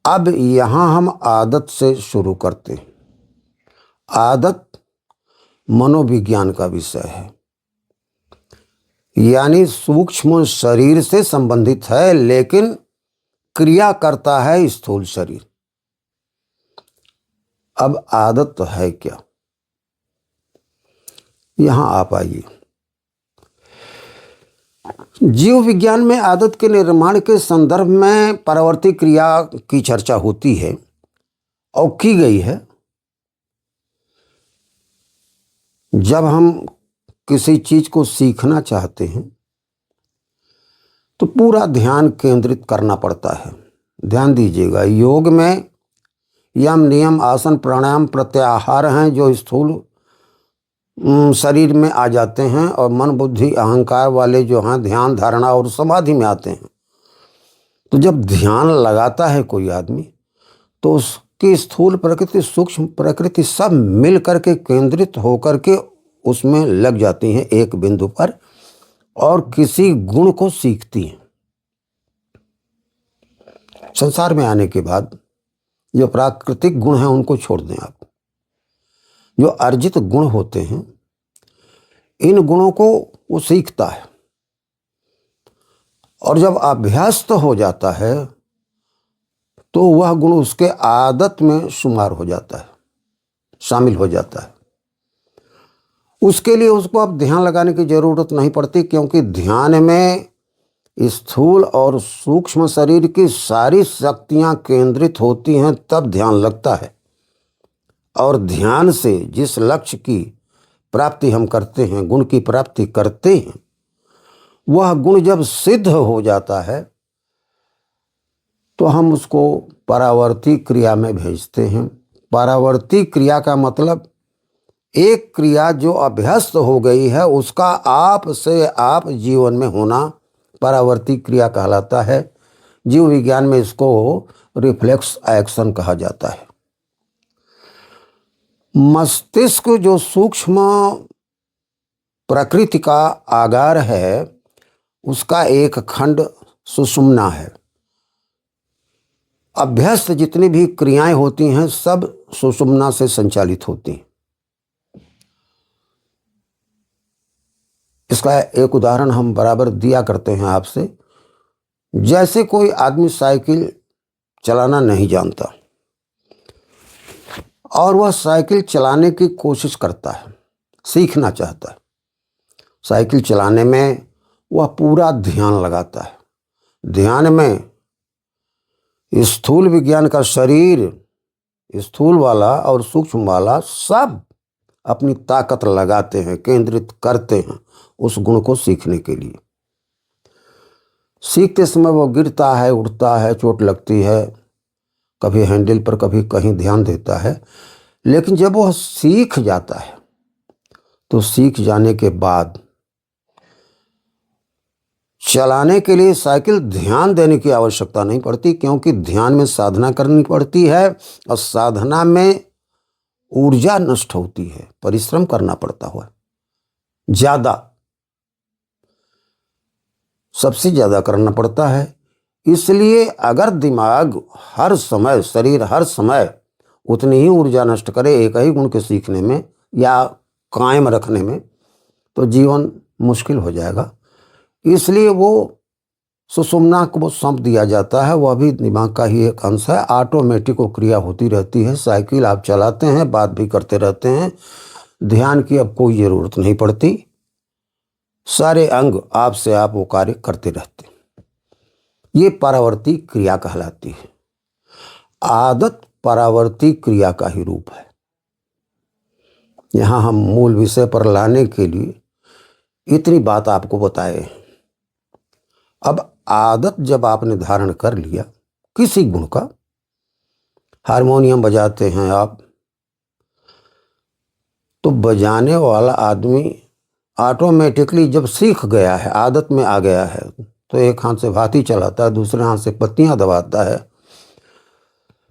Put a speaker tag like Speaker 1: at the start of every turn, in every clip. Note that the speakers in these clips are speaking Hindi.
Speaker 1: अब यहाँ हम आदत से शुरू करते हैं। आदत मनोविज्ञान का विषय है, यानी सूक्ष्म शरीर से संबंधित है, लेकिन क्रिया करता है स्थूल शरीर। अब आदत तो है क्या, यहां आप आइए। जीव विज्ञान में आदत के निर्माण के संदर्भ में परावर्ती क्रिया की चर्चा होती है और की गई है। जब हम किसी चीज को सीखना चाहते हैं तो पूरा ध्यान केंद्रित करना पड़ता है। ध्यान दीजिएगा, योग में यम नियम आसन प्राणायाम प्रत्याहार हैं जो स्थूल शरीर में आ जाते हैं, और मन बुद्धि अहंकार वाले जो हैं ध्यान धारणा और समाधि में आते हैं। तो जब ध्यान लगाता है कोई आदमी तो उसकी स्थूल प्रकृति सूक्ष्म प्रकृति सब मिल करके केंद्रित होकर के उसमें लग जाती हैं एक बिंदु पर, और किसी गुण को सीखती हैं। संसार में आने के बाद जो प्राकृतिक गुण हैं उनको छोड़ दें आप। जो अर्जित गुण होते हैं, इन गुणों को वो सीखता है, और जब अभ्यस्त हो जाता है तो वह गुण उसके आदत में शुमार हो जाता है, शामिल हो जाता है। उसके लिए उसको अब ध्यान लगाने की जरूरत नहीं पड़ती, क्योंकि ध्यान में स्थूल और सूक्ष्म शरीर की सारी शक्तियां केंद्रित होती हैं, तब ध्यान लगता है। और ध्यान से जिस लक्ष्य की प्राप्ति हम करते हैं, गुण की प्राप्ति करते हैं, वह गुण जब सिद्ध हो जाता है तो हम उसको परावर्ती क्रिया में भेजते हैं। परावर्ती क्रिया का मतलब एक क्रिया जो अभ्यस्त हो गई है उसका आप से आप जीवन में होना परावर्ती क्रिया कहलाता है। जीव विज्ञान में इसको रिफ्लेक्स एक्शन कहा जाता है। मस्तिष्क जो सूक्ष्म प्रकृति का आगार है, उसका एक खंड सुषुम्ना है। अभ्यस्त जितनी भी क्रियाएं होती हैं सब सुषुम्ना से संचालित होती हैं। इसका एक उदाहरण हम बराबर दिया करते हैं आपसे। जैसे कोई आदमी साइकिल चलाना नहीं जानता और वह साइकिल चलाने की कोशिश करता है, सीखना चाहता है। साइकिल चलाने में वह पूरा ध्यान लगाता है। ध्यान में स्थूल विज्ञान का शरीर, स्थूल वाला और सूक्ष्म वाला सब अपनी ताकत लगाते हैं, केंद्रित करते हैं उस गुण को सीखने के लिए। सीखते समय वो गिरता है, उठता है, चोट लगती है, कभी हैंडल पर कभी कहीं ध्यान देता है। लेकिन जब वह सीख जाता है तो सीख जाने के बाद चलाने के लिए साइकिल ध्यान देने की आवश्यकता नहीं पड़ती, क्योंकि ध्यान में साधना करनी पड़ती है और साधना में ऊर्जा नष्ट होती है, परिश्रम करना पड़ता हुआ ज्यादा, सबसे ज्यादा करना पड़ता है। इसलिए अगर दिमाग हर समय, शरीर हर समय उतनी ही ऊर्जा नष्ट करे एक ही गुण के सीखने में या कायम रखने में, तो जीवन मुश्किल हो जाएगा। इसलिए वो सुषुम्ना को सौंप दिया जाता है। वह भी दिमाग का ही एक अंश है। ऑटोमेटिक वो क्रिया होती रहती है। साइकिल आप चलाते हैं, बात भी करते रहते हैं, ध्यान की अब कोई ज़रूरत नहीं पड़ती। सारे अंग आप से आप वो कार्य करते रहते हैं। ये परावर्ती क्रिया कहलाती है। आदत परावर्ती क्रिया का ही रूप है। यहाँ हम मूल विषय पर लाने के लिए इतनी बात आपको बताए। अब आदत जब आपने धारण कर लिया किसी गुण का, हारमोनियम बजाते हैं आप, तो बजाने वाला आदमी ऑटोमेटिकली जब सीख गया है, आदत में आ गया है, तो एक हाथ से भाती चलाता है, दूसरे हाथ से पत्तियां दबाता है।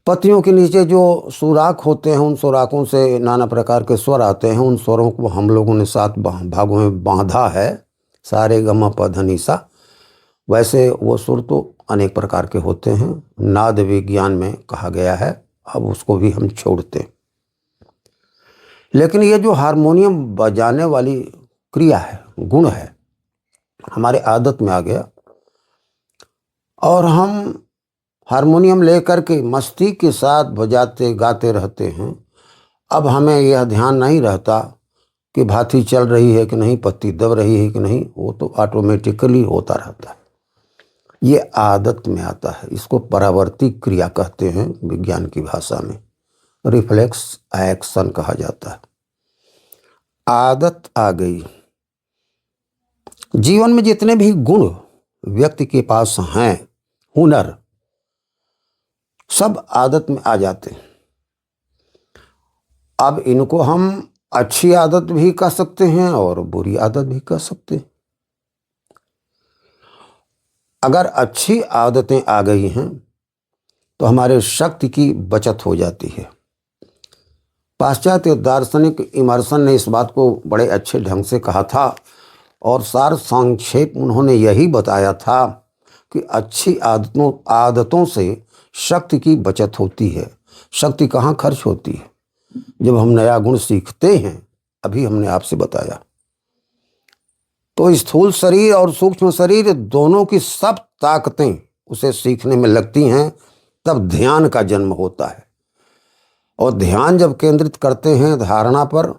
Speaker 1: पत्तियों के नीचे जो सुराख होते हैं, उन सुराखों से नाना प्रकार के स्वर आते हैं। उन स्वरों को हम लोगों ने 7 भागों में बांधा है, सारे गमा प ध नि सा। वैसे वो सुर तो अनेक प्रकार के होते हैं, नाद विज्ञान में कहा गया है, अब उसको भी हम छोड़ते हैं। लेकिन ये जो हारमोनियम बजाने वाली क्रिया है, गुण है, हमारे आदत में आ गया और हम हारमोनियम लेकर के मस्ती के साथ बजाते गाते रहते हैं। अब हमें यह ध्यान नहीं रहता कि भाती चल रही है कि नहीं, पत्ती दब रही है कि नहीं, वो तो ऑटोमेटिकली होता रहता है। ये आदत में आता है, इसको परावर्ती क्रिया कहते हैं विज्ञान की भाषा में, रिफ्लेक्स एक्शन कहा जाता है। आदत आ गई। जीवन में जितने भी गुण व्यक्ति के पास हैं, हुनर, सब आदत में आ जाते हैं। अब इनको हम अच्छी आदत भी कह सकते हैं और बुरी आदत भी कह सकते हैं। अगर अच्छी आदतें आ गई हैं तो हमारे शक्ति की बचत हो जाती है। पाश्चात्य दार्शनिक इमर्सन ने इस बात को बड़े अच्छे ढंग से कहा था और सार संक्षेप उन्होंने यही बताया था कि अच्छी आदतों से शक्ति की बचत होती है। शक्ति कहाँ खर्च होती है? जब हम नया गुण सीखते हैं, अभी हमने आपसे बताया, तो स्थूल शरीर और सूक्ष्म शरीर दोनों की सब ताकतें उसे सीखने में लगती हैं, तब ध्यान का जन्म होता है। और ध्यान जब केंद्रित करते हैं धारणा पर,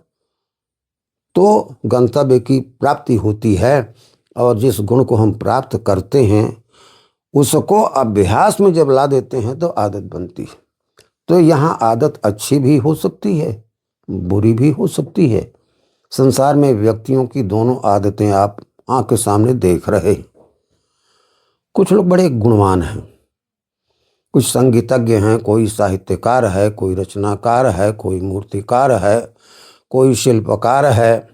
Speaker 1: तो गंतव्य की प्राप्ति होती है और जिस गुण को हम प्राप्त करते हैं उसको अभ्यास में जब ला देते हैं तो आदत बनती है। तो यहाँ आदत अच्छी भी हो सकती है, बुरी भी हो सकती है। संसार में व्यक्तियों की दोनों आदतें आप आंख के सामने देख रहे हैं। कुछ लोग बड़े गुणवान हैं, कुछ संगीतज्ञ हैं, कोई साहित्यकार है, कोई रचनाकार है, कोई मूर्तिकार है, कोई शिल्पकार है,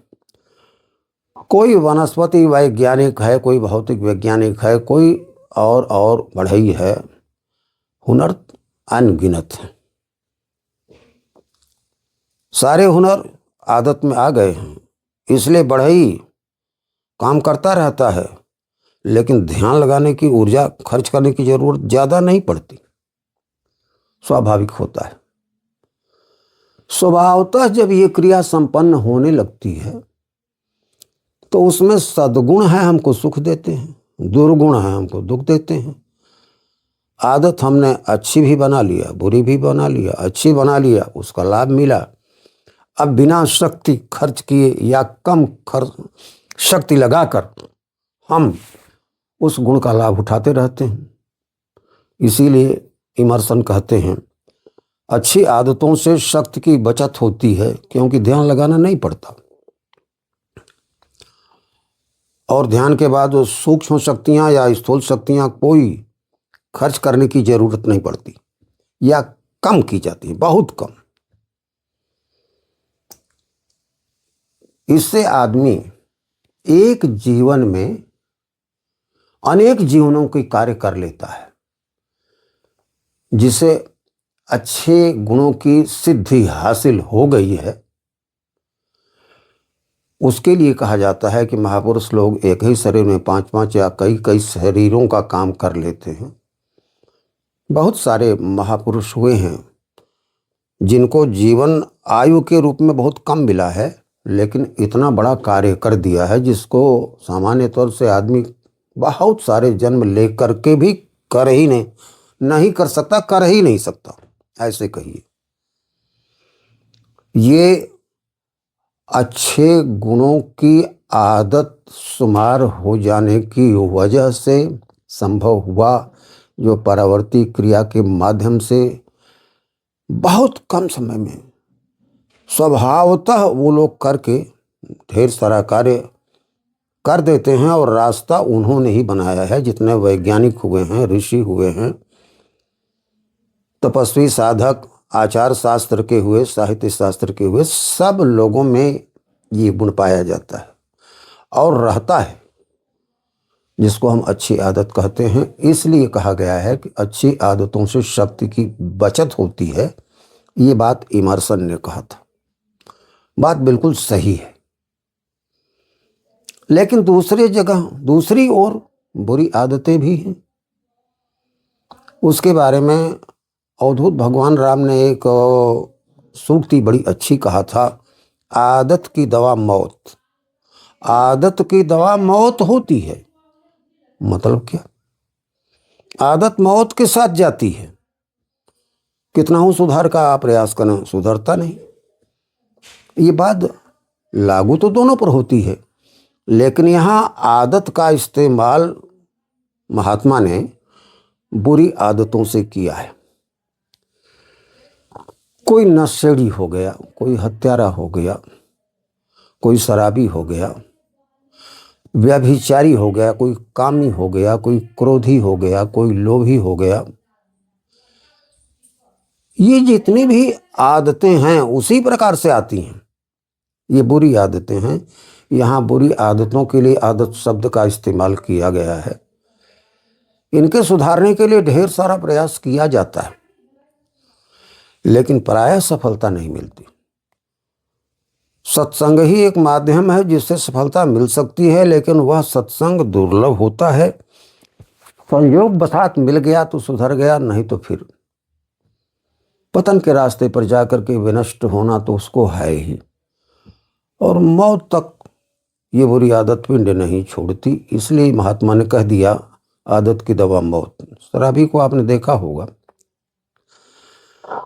Speaker 1: कोई वनस्पति वैज्ञानिक है, कोई भौतिक वैज्ञानिक है, कोई और बढ़ई है। हुनर अनगिनत है। सारे हुनर आदत में आ गए हैं, इसलिए बढ़ई काम करता रहता है, लेकिन ध्यान लगाने की, ऊर्जा खर्च करने की जरूरत ज़्यादा नहीं पड़ती, स्वाभाविक होता है। स्वभावतः जब ये क्रिया संपन्न होने लगती है तो उसमें सद्गुण है, हमको सुख देते हैं, दुर्गुण है, हमको दुख देते हैं। आदत हमने अच्छी भी बना लिया, बुरी भी बना लिया, अच्छी बना लिया, उसका लाभ मिला। अब बिना शक्ति खर्च किए या कम खर्च शक्ति लगाकर हम उस गुण का लाभ उठाते रहते हैं। इसीलिए इमर्सन कहते हैं अच्छी आदतों से शक्ति की बचत होती है, क्योंकि ध्यान लगाना नहीं पड़ता और ध्यान के बाद वो सूक्ष्म शक्तियां या स्थूल शक्तियां कोई खर्च करने की जरूरत नहीं पड़ती या कम की जाती है, बहुत कम। इससे आदमी एक जीवन में अनेक जीवनों के कार्य कर लेता है, जिसे अच्छे गुणों की सिद्धि हासिल हो गई है। उसके लिए कहा जाता है कि महापुरुष लोग एक ही शरीर में 5-5 या कई शरीरों का काम कर लेते हैं। बहुत सारे महापुरुष हुए हैं जिनको जीवन आयु के रूप में बहुत कम मिला है, लेकिन इतना बड़ा कार्य कर दिया है जिसको सामान्य तौर से आदमी बहुत सारे जन्म लेकर के भी कर ही नहीं कर सकता, कर ही नहीं सकता, ऐसे कहिए। ये अच्छे गुणों की आदत शुमार हो जाने की वजह से संभव हुआ, जो परावर्ती क्रिया के माध्यम से बहुत कम समय में स्वभावतः वो लोग करके ढेर सारा कार्य कर देते हैं। और रास्ता उन्होंने ही बनाया है। जितने वैज्ञानिक हुए हैं, ऋषि हुए हैं, तपस्वी, साधक, आचार शास्त्र के हुए, साहित्य शास्त्र के हुए, सब लोगों में ये गुण पाया जाता है और रहता है, जिसको हम अच्छी आदत कहते हैं। इसलिए कहा गया है कि अच्छी आदतों से शक्ति की बचत होती है। ये बात इमर्सन ने कहा था, बात बिल्कुल सही है। लेकिन दूसरी ओर बुरी आदतें भी हैं। उसके बारे में अवधूत भगवान राम ने एक सूक्ति बड़ी अच्छी कहा था, आदत की दवा मौत। आदत की दवा मौत होती है। मतलब क्या? आदत मौत के साथ जाती है। कितना हूं सुधार का प्रयास करें, सुधरता नहीं। ये बात लागू तो दोनों पर होती है, लेकिन यहां आदत का इस्तेमाल महात्मा ने बुरी आदतों से किया है। कोई नशेड़ी हो गया, कोई हत्यारा हो गया, कोई शराबी हो गया, व्यभिचारी हो गया, कोई कामी हो गया, कोई क्रोधी हो गया, कोई लोभी हो गया। ये जितनी भी आदतें हैं उसी प्रकार से आती हैं। ये बुरी आदतें हैं। यहाँ बुरी आदतों के लिए आदत शब्द का इस्तेमाल किया गया है। इनके सुधारने के लिए ढेर सारा प्रयास किया जाता है, लेकिन प्रायः सफलता नहीं मिलती। सत्संग ही एक माध्यम है जिससे सफलता मिल सकती है, लेकिन वह सत्संग दुर्लभ होता है। संयोग बसात मिल गया तो सुधर गया, नहीं तो फिर पतन के रास्ते पर जाकर के विनष्ट होना तो उसको है ही। और मौत तक ये बुरी आदत पिंड नहीं छोड़ती। इसलिए महात्मा ने कह दिया, आदत की दवा मौत। शराबी को आपने देखा होगा,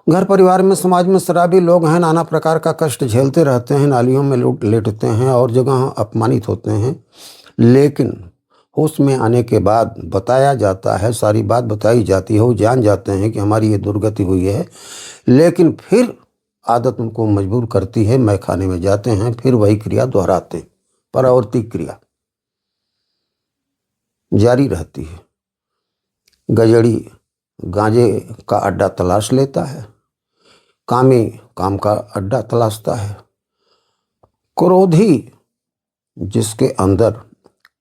Speaker 1: घर परिवार में, समाज में शराबी लोग हैं, नाना प्रकार का कष्ट झेलते रहते हैं, नालियों में लेटते हैं और जगह अपमानित होते हैं। लेकिन होश में आने के बाद बताया जाता है, सारी बात बताई जाती है, वो जान जाते हैं कि हमारी ये दुर्गति हुई है, लेकिन फिर आदत उनको मजबूर करती है, मैं खाने में जाते हैं, फिर वही क्रिया दोहराते हैं। परावर्ती क्रिया जारी रहती है। गजड़ी गांजे का अड्डा तलाश लेता है, कामी काम का अड्डा तलाशता है, क्रोधी जिसके अंदर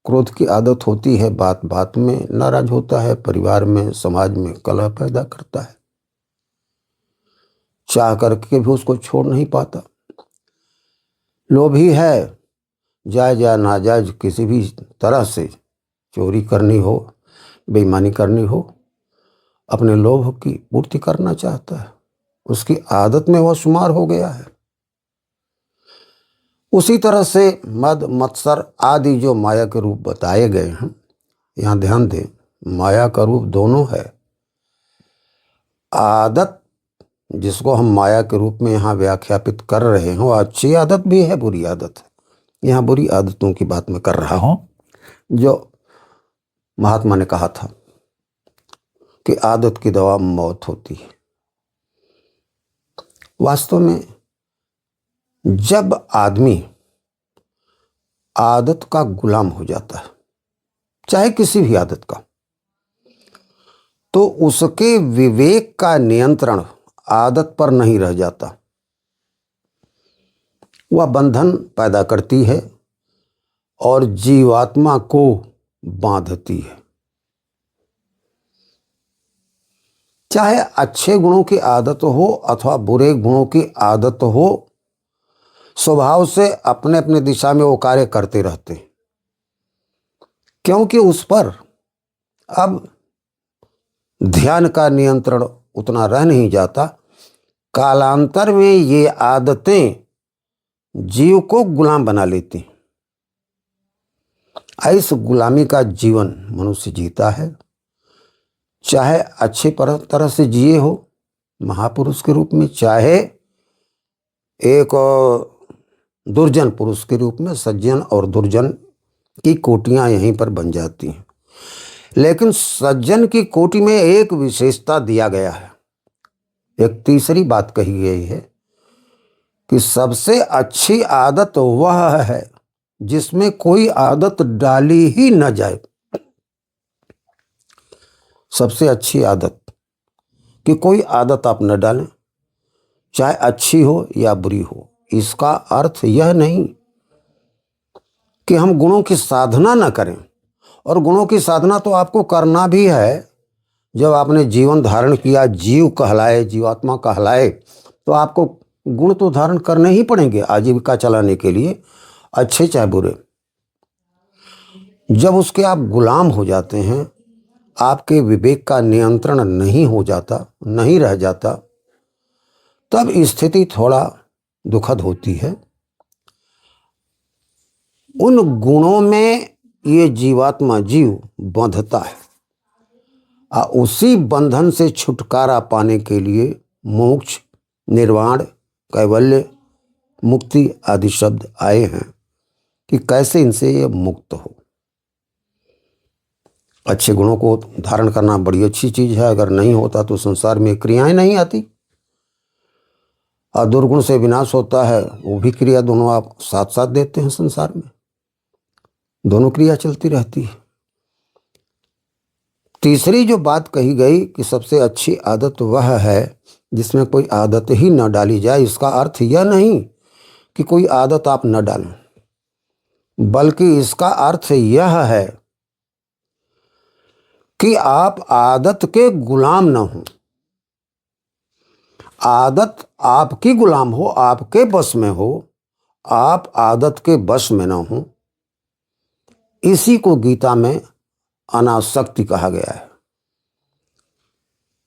Speaker 1: क्रोध की आदत होती है, बात बात में नाराज होता है, परिवार में, समाज में कलह पैदा करता है, चाह करके भी उसको छोड़ नहीं पाता। लोभी है, जायज या नाजायज किसी भी तरह से चोरी करनी हो, बेईमानी करनी हो, अपने लोभ की पूर्ति करना चाहता है। उसकी आदत में वह शुमार हो गया है। उसी तरह से मद, मत्सर आदि जो माया के रूप बताए गए हैं, यहाँ ध्यान दें, माया का रूप दोनों है। आदत जिसको हम माया के रूप में यहाँ व्याख्यापित कर रहे हैं, वो अच्छी आदत भी है, बुरी आदत है। यहाँ बुरी आदतों की बात मैं कर रहा हूँ, जो महात्मा ने कहा था कि आदत की दवा मौत होती है। वास्तव में जब आदमी आदत का गुलाम हो जाता है, चाहे किसी भी आदत का, तो उसके विवेक का नियंत्रण आदत पर नहीं रह जाता। वह बंधन पैदा करती है और जीवात्मा को बांधती है। चाहे अच्छे गुणों की आदत हो अथवा बुरे गुणों की आदत हो, स्वभाव से अपने अपने दिशा में वो कार्य करते रहते हैं, क्योंकि उस पर अब ध्यान का नियंत्रण उतना रह नहीं जाता। कालांतर में ये आदतें जीव को गुलाम बना लेती। इस गुलामी का जीवन मनुष्य जीता है, चाहे अच्छे तरह से जिए हो महापुरुष के रूप में, चाहे एक दुर्जन पुरुष के रूप में। सज्जन और दुर्जन की कोटियां यहीं पर बन जाती हैं। लेकिन सज्जन की कोटि में एक विशेषता दिया गया है, एक तीसरी बात कही गई है कि सबसे अच्छी आदत वह है जिसमें कोई आदत डाली ही न जाए। सबसे अच्छी आदत कि कोई आदत आप न डालें, चाहे अच्छी हो या बुरी हो। इसका अर्थ यह नहीं कि हम गुणों की साधना न करें, और गुणों की साधना तो आपको करना भी है। जब आपने जीवन धारण किया, जीव कहलाए, जीवात्मा कहलाए, तो आपको गुण तो धारण करने ही पड़ेंगे आजीविका चलाने के लिए, अच्छे चाहे बुरे। जब उसके आप गुलाम हो जाते हैं, आपके विवेक का नियंत्रण नहीं हो जाता, नहीं रह जाता, तब स्थिति थोड़ा दुखद होती है। उन गुणों में ये जीवात्मा जीव बंधता है और उसी बंधन से छुटकारा पाने के लिए मोक्ष, निर्वाण, कैवल्य, मुक्ति आदि शब्द आए हैं कि कैसे इनसे ये मुक्त हो। अच्छे गुणों को धारण करना बड़ी अच्छी चीज है, अगर नहीं होता तो संसार में क्रियाएं नहीं आती, और दुर्गुण से विनाश होता है, वो भी क्रिया दोनों आप साथ साथ देते हैं। संसार में दोनों क्रिया चलती रहती है। तीसरी जो बात कही गई कि सबसे अच्छी आदत वह है जिसमें कोई आदत ही न डाली जाए, इसका अर्थ यह नहीं कि कोई आदत आप न डालें, बल्कि इसका अर्थ यह है कि आप आदत के गुलाम न हो। आदत आपकी गुलाम हो, आपके बस में हो, आप आदत के बस में न हो। इसी को गीता में अनासक्ति कहा गया है।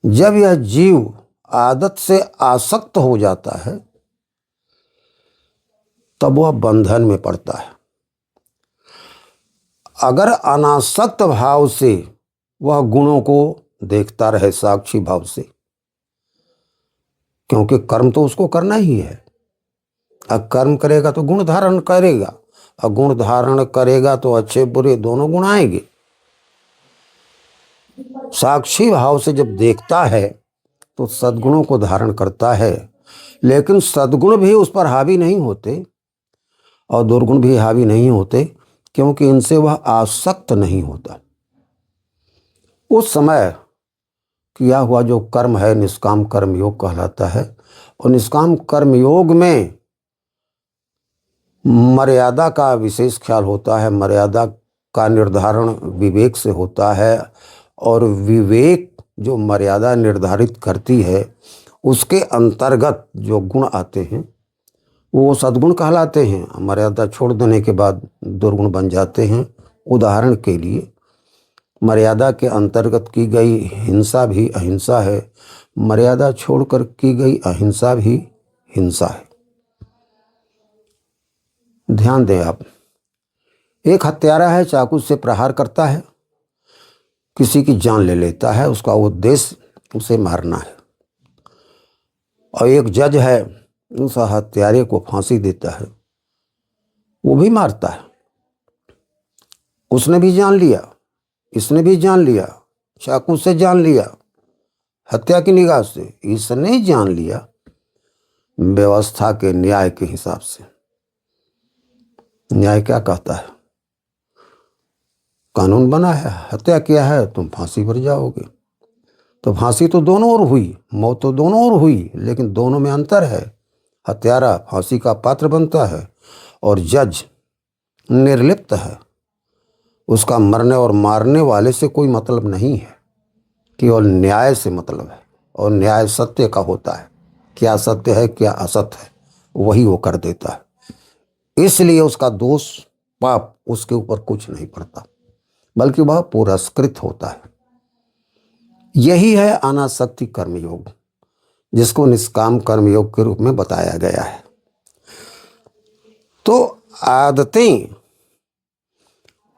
Speaker 1: जब यह जीव आदत से आसक्त हो जाता है तब वह बंधन में पड़ता है। अगर अनासक्त भाव से वह गुणों को देखता रहे, साक्षी भाव से, क्योंकि कर्म तो उसको करना ही है। अब कर्म करेगा तो गुण धारण करेगा, और गुण धारण करेगा तो अच्छे बुरे दोनों गुण आएंगे। साक्षी भाव से जब देखता है तो सद्गुणों को धारण करता है, लेकिन सद्गुण भी उस पर हावी नहीं होते और दुर्गुण भी हावी नहीं होते, क्योंकि इनसे वह आसक्त नहीं होता। उस समय किया हुआ जो कर्म है निष्काम कर्म योग कहलाता है, और निष्काम कर्म योग में मर्यादा का विशेष ख्याल होता है। मर्यादा का निर्धारण विवेक से होता है, और विवेक जो मर्यादा निर्धारित करती है उसके अंतर्गत जो गुण आते हैं वो सद्गुण कहलाते हैं। मर्यादा छोड़ देने के बाद दुर्गुण बन जाते हैं। उदाहरण के लिए, मर्यादा के अंतर्गत की गई हिंसा भी अहिंसा है, मर्यादा छोड़कर की गई अहिंसा भी हिंसा है। ध्यान दें आप, एक हत्यारा है, चाकू से प्रहार करता है, किसी की जान ले लेता है, उसका उद्देश्य उसे मारना है, और एक जज है, उस हत्यारे को फांसी देता है, वो भी मारता है। उसने भी जान लिया, इसने भी जान लिया, चाकू से जान लिया, हत्या की निगाह से इसने जान लिया, व्यवस्था के न्याय के हिसाब से। न्याय क्या कहता है? कानून बना है, हत्या किया है तुम फांसी पर जाओगे। तो फांसी तो दोनों ओर हुई, मौत तो दोनों ओर हुई, लेकिन दोनों में अंतर है। हत्यारा फांसी का पात्र बनता है और जज निर्लिप्त है, उसका मरने और मारने वाले से कोई मतलब नहीं है, केवल न्याय से मतलब है, और न्याय सत्य का होता है। क्या सत्य है क्या असत्य है वही वो कर देता है। इसलिए उसका दोष पाप उसके ऊपर कुछ नहीं पड़ता, बल्कि वह पुरस्कृत होता है। यही है अनासक्ति कर्मयोग, जिसको निष्काम कर्मयोग के रूप में बताया गया है। तो आदतें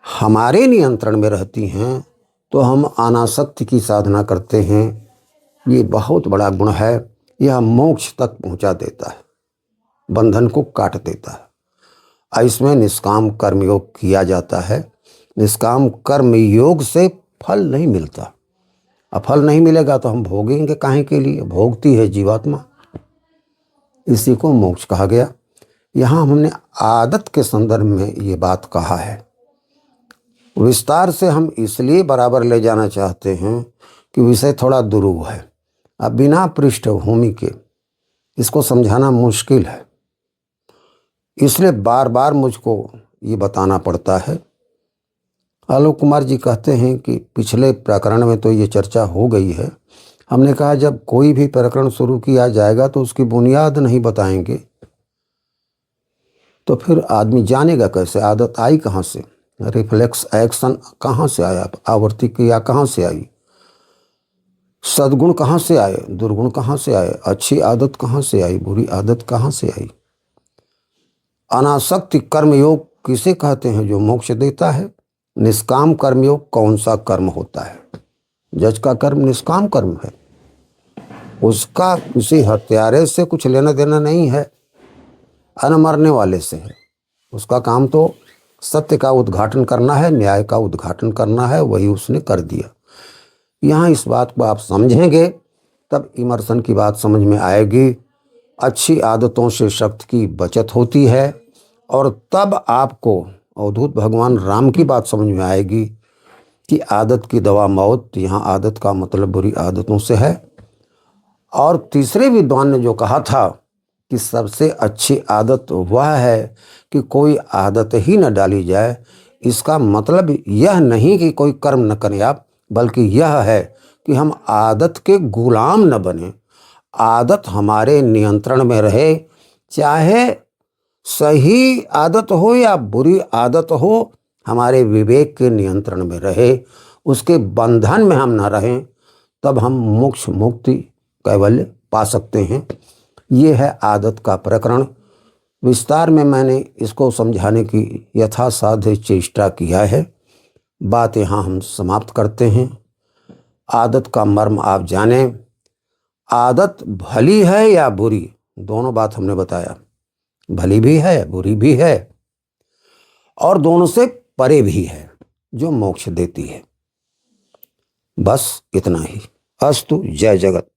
Speaker 1: हमारे नियंत्रण में रहती हैं तो हम अनासक्ति की साधना करते हैं। ये बहुत बड़ा गुण है, यह मोक्ष तक पहुंचा देता है, बंधन को काट देता है। इसमें निष्काम कर्मयोग किया जाता है। निष्काम कर्म योग से फल नहीं मिलता, अब फल नहीं मिलेगा तो हम भोगेंगे काहे के लिए? भोगती है जीवात्मा, इसी को मोक्ष कहा गया। यहाँ हमने आदत के संदर्भ में ये बात कहा है। विस्तार से हम इसलिए बराबर ले जाना चाहते हैं कि विषय थोड़ा दुरूह है, अब बिना पृष्ठभूमि के इसको समझाना मुश्किल है, इसलिए बार बार मुझको ये बताना पड़ता है। आलोक कुमार जी कहते हैं कि पिछले प्रकरण में तो ये चर्चा हो गई है। हमने कहा जब कोई भी प्रकरण शुरू किया जाएगा तो उसकी बुनियाद नहीं बताएंगे तो फिर आदमी जानेगा कैसे, आदत आई कहाँ से? रिफ्लेक्स एक्शन कहाँ से आया, आवर्ती क्रिया कहाँ से आई, सद्गुण कहाँ से आए, दुर्गुण कहाँ से आए, अच्छी आदत कहाँ से आई, बुरी आदत कहाँ से आई। अनासक्ति कर्मयोग किसे कहते हैं, जो मोक्ष देता है। निष्काम कर्मयोग कौन सा कर्म होता है, जज का कर्म निष्काम कर्म है, उसका किसी हत्यारे से कुछ लेना देना नहीं है, अनमरने वाले से है। उसका काम तो सत्य का उद्घाटन करना है, न्याय का उद्घाटन करना है, वही उसने कर दिया। यहाँ इस बात को आप समझेंगे तब इमर्सन की बात समझ में आएगी। अच्छी आदतों से शक्ति की बचत होती है और तब आपको अवधूत भगवान राम की बात समझ में आएगी कि आदत की दवा मौत। यहाँ आदत का मतलब बुरी आदतों से है। और तीसरे विद्वान ने जो कहा था कि सबसे अच्छी आदत वह है कि कोई आदत ही न डाली जाए, इसका मतलब यह नहीं कि कोई कर्म न करें आप, बल्कि यह है कि हम आदत के गुलाम न बने, आदत हमारे नियंत्रण में रहे। चाहे सही आदत हो या बुरी आदत हो, हमारे विवेक के नियंत्रण में रहे, उसके बंधन में हम न रहें, तब हम मोक्ष मुक्ति कैवल्य पा सकते हैं। ये है आदत का प्रकरण। विस्तार में मैंने इसको समझाने की यथासाध्य चेष्टा किया है। बात यहाँ हम समाप्त करते हैं। आदत का मर्म आप जाने, आदत भली है या बुरी, दोनों बात हमने बताया, भली भी है बुरी भी है और दोनों से परे भी है, जो मोक्ष देती है। बस इतना ही। अस्तु। जय जगत।